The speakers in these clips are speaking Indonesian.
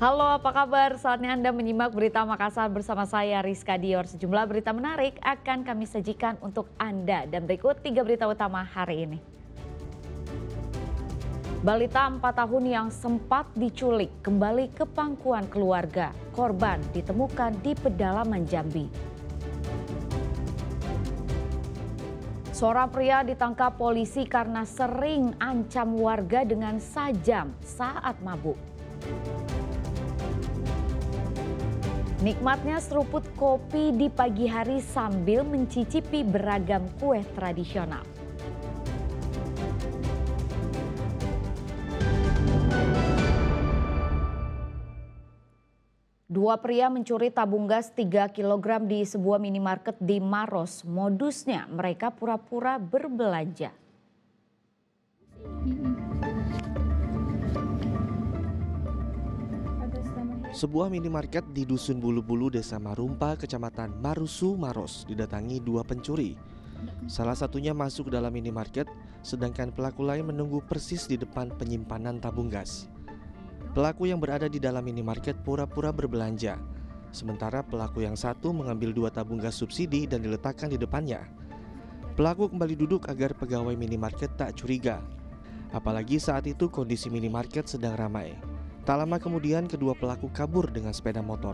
Halo, apa kabar? Saatnya Anda menyimak berita Makassar bersama saya Rizka Dior. Sejumlah berita menarik akan kami sajikan untuk Anda. Dan berikut 3 berita utama hari ini. Balita 4 tahun yang sempat diculik kembali ke pangkuan keluarga. Korban ditemukan di pedalaman Jambi. Seorang pria ditangkap polisi karena sering ancam warga dengan sajam saat mabuk. Nikmatnya seruput kopi di pagi hari sambil mencicipi beragam kue tradisional. Dua pria mencuri tabung gas 3 kg di sebuah minimarket di Maros. Modusnya mereka pura-pura berbelanja. Sebuah minimarket di Dusun Bulu-Bulu, Desa Marumpa, Kecamatan Marusu, Maros, didatangi dua pencuri. Salah satunya masuk ke dalam minimarket, sedangkan pelaku lain menunggu persis di depan penyimpanan tabung gas. Pelaku yang berada di dalam minimarket pura-pura berbelanja, sementara pelaku yang satu mengambil 2 tabung gas subsidi dan diletakkan di depannya. Pelaku kembali duduk agar pegawai minimarket tak curiga, apalagi saat itu kondisi minimarket sedang ramai. Tak lama kemudian kedua pelaku kabur dengan sepeda motor.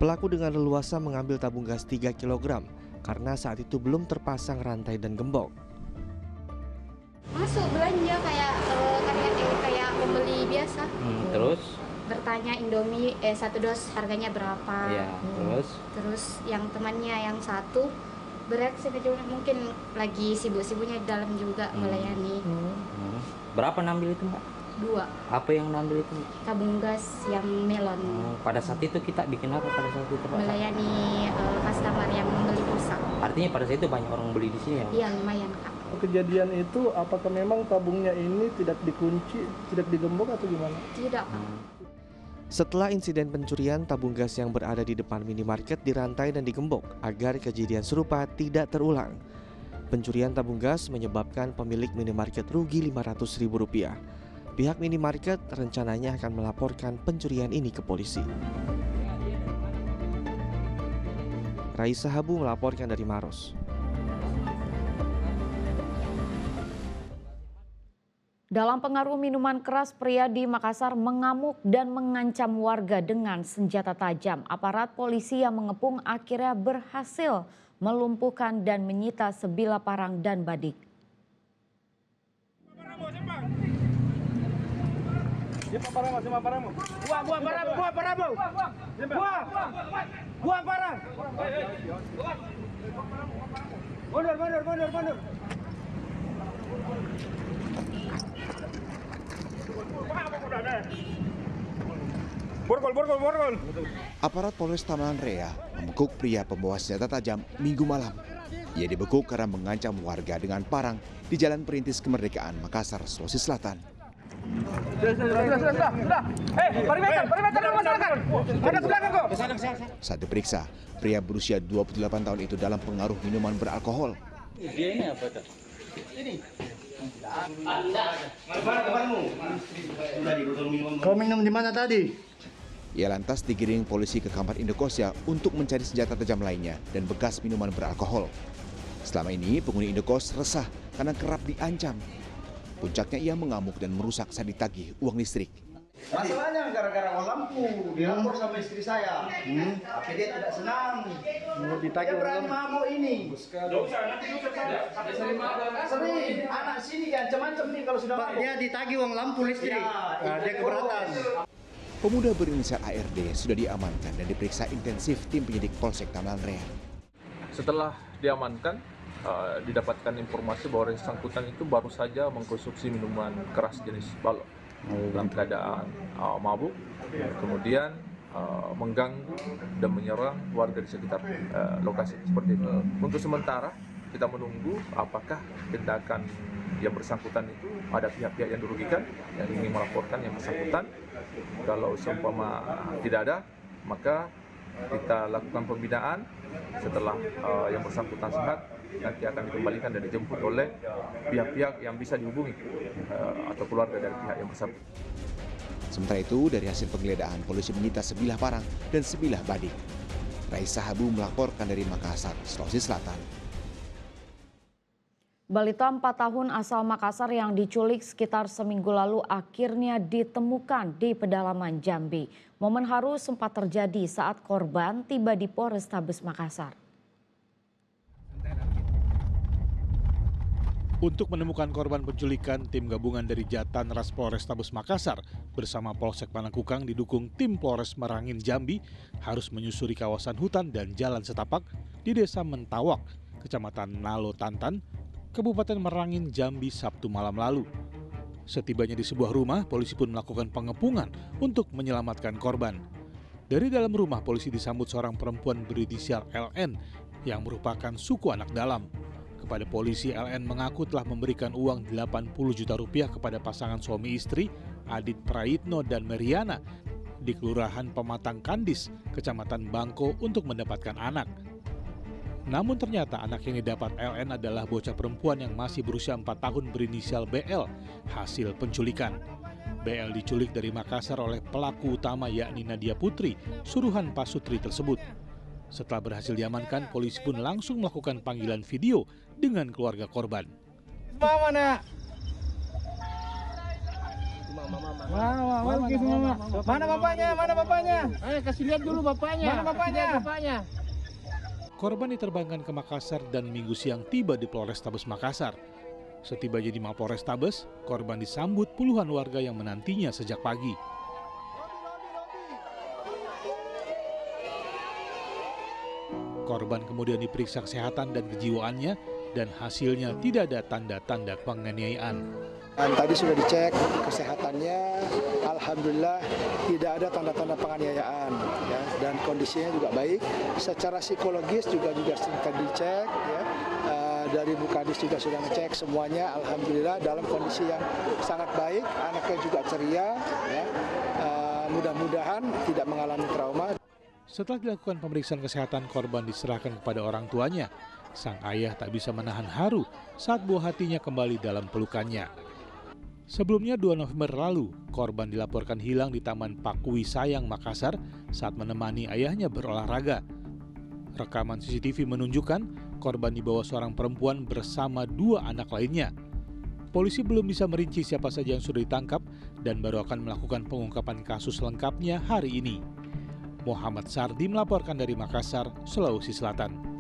Pelaku dengan leluasa mengambil tabung gas 3 kg karena saat itu belum terpasang rantai dan gembok. Masuk belanja kayak pembeli biasa. Terus? Bertanya Indomie 1 dos harganya berapa? Ya, Terus yang temannya yang satu bereaksi juga mungkin lagi sibuk-sibuknya di dalam juga melayani. Berapa ngambil itu, Mbak? 2 Apa yang ngambil itu? tabung gas yang melon. Pada saat itu kita bikin apa pada saat itu, Pak? Melayani customer yang membeli pulsa. Artinya pada saat itu banyak orang beli di sini ya? Iya lumayan Kak. Kejadian itu apakah memang tabungnya ini tidak dikunci, tidak digembok atau gimana? Tidak Kak. Setelah insiden pencurian, tabung gas yang berada di depan minimarket dirantai dan digembok agar kejadian serupa tidak terulang. Pencurian tabung gas menyebabkan pemilik minimarket rugi Rp500.000. Pihak minimarket rencananya akan melaporkan pencurian ini ke polisi. Raisa Habu melaporkan dari Maros. Dalam pengaruh minuman keras, pria di Makassar mengamuk dan mengancam warga dengan senjata tajam. Aparat polisi yang mengepung akhirnya berhasil melumpuhkan dan menyita sebilah parang dan badik. Mundur. Borgol. Aparat Polres Taman Rea membekuk pria pembawa senjata tajam Minggu malam. Ia dibekuk karena mengancam warga dengan parang di Jalan Perintis Kemerdekaan, Makassar, Sulawesi Selatan. Saat diperiksa, pria berusia 28 tahun itu dalam pengaruh minuman beralkohol. Dia ini apa, Kak? Kau minum di mana tadi? Ia lantas digiring polisi ke kamar indekosnya untuk mencari senjata tajam lainnya dan bekas minuman beralkohol. Selama ini penghuni indekos resah karena kerap diancam. Puncaknya ia mengamuk dan merusak saat ditagih uang listrik. Masalahnya gara-gara uang lampu, dilapor sama istri saya. Tapi dia tidak senang. Dia berani mabuk ini. Sering, anak sini kan macam-macam nih kalau sudah mabuk. Dia ditagih uang lampu listrik. Dia keberatan. Pemuda berinisial ARD sudah diamankan dan diperiksa intensif tim penyidik Polsek Taman Rea. Setelah diamankan, didapatkan informasi bahwa yang bersangkutan itu baru saja mengkonsumsi minuman keras jenis balok dalam keadaan mabuk, kemudian mengganggu dan menyerang warga di sekitar lokasi seperti itu. Untuk sementara kita menunggu apakah tindakan yang bersangkutan itu ada pihak-pihak yang dirugikan yang ingin melaporkan yang bersangkutan. Kalau seumpama tidak ada, maka kita lakukan pembinaan. Setelah yang bersangkutan sehat, nanti akan dikembalikan dan dijemput oleh pihak-pihak yang bisa dihubungi atau keluarga dari pihak yang bersangkutan. Sementara itu, dari hasil penggeledahan, polisi menyita sebilah parang dan sebilah badik. Raisa Habu melaporkan dari Makassar, Sulawesi Selatan. Balita 4 tahun asal Makassar yang diculik sekitar seminggu lalu akhirnya ditemukan di pedalaman Jambi. Momen haru sempat terjadi saat korban tiba di Polrestabes Makassar. Untuk menemukan korban penculikan, tim gabungan dari Jatanras Polrestabes Makassar bersama Polsek Panakukang didukung tim Polres Merangin Jambi harus menyusuri kawasan hutan dan jalan setapak di Desa Mentawak, Kecamatan Nalo Tantan, Kabupaten Merangin Jambi Sabtu malam lalu. Setibanya di sebuah rumah, polisi pun melakukan pengepungan untuk menyelamatkan korban. Dari dalam rumah, polisi disambut seorang perempuan berinisial LN yang merupakan suku anak dalam. Kepada polisi, LN mengaku telah memberikan uang 80 juta rupiah kepada pasangan suami istri Adit Praitno dan Meriana di Kelurahan Pematang Kandis, Kecamatan Bangko untuk mendapatkan anak. Namun ternyata anak yang didapat LN adalah bocah perempuan yang masih berusia 4 tahun berinisial BL, hasil penculikan. BL diculik dari Makassar oleh pelaku utama yakni Nadia Putri, suruhan Pak Sutri tersebut. Setelah berhasil diamankan, polisi pun langsung melakukan panggilan video dengan keluarga korban. Mana bapaknya? Mana bapaknya? Ayo kasih lihat dulu bapaknya. Mana bapaknya? Korban diterbangkan ke Makassar dan Minggu siang tiba di Polrestabes Makassar. Setibanya di Mapolrestabes, korban disambut puluhan warga yang menantinya sejak pagi. Korban kemudian diperiksa kesehatan dan kejiwaannya dan hasilnya tidak ada tanda-tanda penganiayaan. Dan tadi sudah dicek kesehatannya, alhamdulillah tidak ada tanda-tanda penganiayaan, ya, dan kondisinya juga baik. Secara psikologis juga sudah dicek, ya. Dari Bu Kadis juga sudah ngecek semuanya, alhamdulillah dalam kondisi yang sangat baik. Anaknya juga ceria, ya. Mudah-mudahan tidak mengalami trauma. Setelah dilakukan pemeriksaan kesehatan, korban diserahkan kepada orang tuanya. Sang ayah tak bisa menahan haru saat buah hatinya kembali dalam pelukannya. Sebelumnya 2 November lalu, korban dilaporkan hilang di Taman Pakui Sayang, Makassar saat menemani ayahnya berolahraga. Rekaman CCTV menunjukkan korban dibawa seorang perempuan bersama 2 anak lainnya. Polisi belum bisa merinci siapa saja yang sudah ditangkap dan baru akan melakukan pengungkapan kasus lengkapnya hari ini. Muhammad Sardi melaporkan dari Makassar, Sulawesi Selatan.